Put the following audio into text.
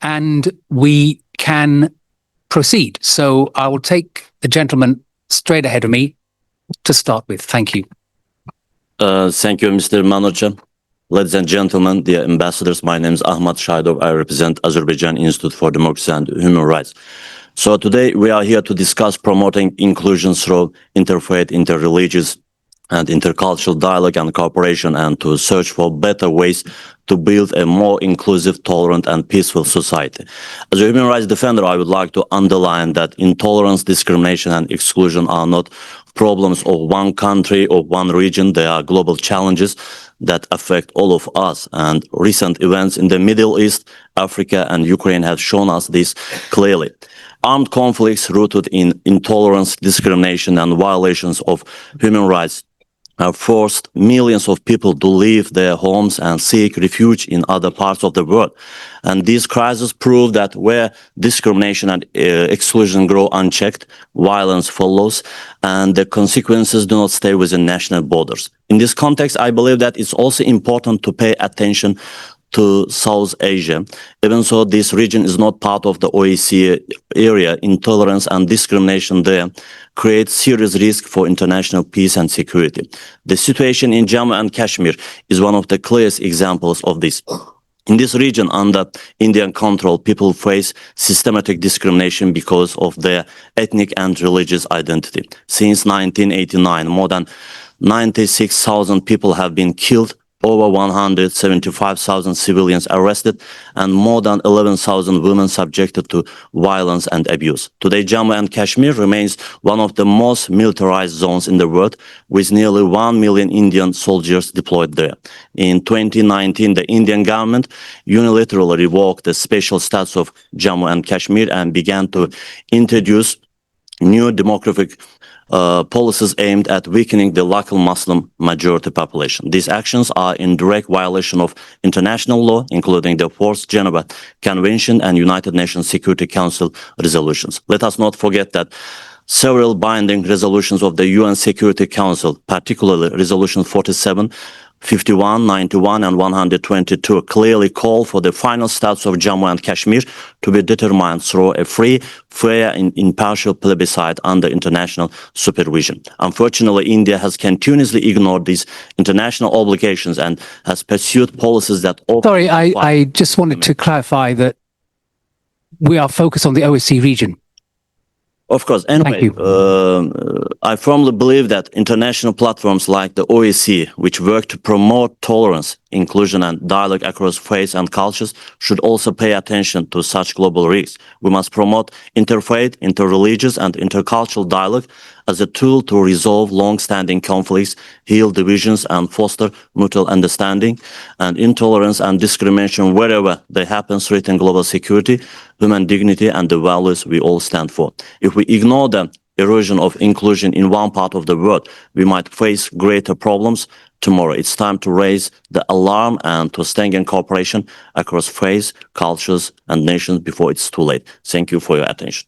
and we can proceed. So I will take the gentleman straight ahead of me to start with. Thank you. Thank you, Mr. Manager. Ladies and gentlemen, dear ambassadors, my name is Ahmad Shahidov. I represent Azerbaijan Institute for Democracy and Human Rights. So today we are here to discuss promoting inclusion through interfaith, interreligious, and intercultural dialogue and cooperation, and to search for better ways to build a more inclusive, tolerant, and peaceful society. As a human rights defender, I would like to underline that intolerance, discrimination, and exclusion are not problems of one country or one region. They are global challenges that affect all of us. And recent events in the Middle East, Africa, and Ukraine have shown us this clearly. Armed conflicts rooted in intolerance, discrimination, and violations of human rights have forced millions of people to leave their homes and seek refuge in other parts of the world. And these crises prove that where discrimination and exclusion grow unchecked, violence follows, and the consequences do not stay within national borders. In this context, I believe that it's also important to pay attention to South Asia. Even so, this region is not part of the OSCE area. Intolerance and discrimination there create serious risk for international peace and security. The situation in Jammu and Kashmir is one of the clearest examples of this. In this region, under Indian control, people face systematic discrimination because of their ethnic and religious identity. Since 1989, more than 96,000 people have been killed, over 175,000 civilians arrested, and more than 11,000 women subjected to violence and abuse. Today, Jammu and Kashmir remains one of the most militarized zones in the world, with nearly 1 million Indian soldiers deployed there. In 2019, the Indian government unilaterally revoked the special status of Jammu and Kashmir and began to introduce new demographic policies aimed at weakening the local Muslim majority population. These actions are in direct violation of international law, including the Fourth Geneva Convention and United Nations Security Council resolutions. Let us not forget that several binding resolutions of the UN Security Council, particularly Resolution 47, 51, 91, and 122 clearly call for the final status of Jammu and Kashmir to be determined through a free, fair, and impartial plebiscite under international supervision. Unfortunately, India has continuously ignored these international obligations and has pursued policies that... Sorry, I just wanted to clarify that we are focused on the OSCE region. Of course. Anyway, I firmly believe that international platforms like the OSCE, which work to promote tolerance, inclusion, and dialogue across faiths and cultures, should also pay attention to such global risks. We must promote interfaith, interreligious, and intercultural dialogue as a tool to resolve long-standing conflicts, heal divisions, and foster mutual understanding. And intolerance and discrimination, wherever they happen, threaten global security, human dignity, and the values we all stand for. If we ignore the erosion of inclusion in one part of the world, we might face greater problems tomorrow. It's time to raise the alarm and to strengthen cooperation across faiths, cultures, and nations before it's too late. Thank you for your attention.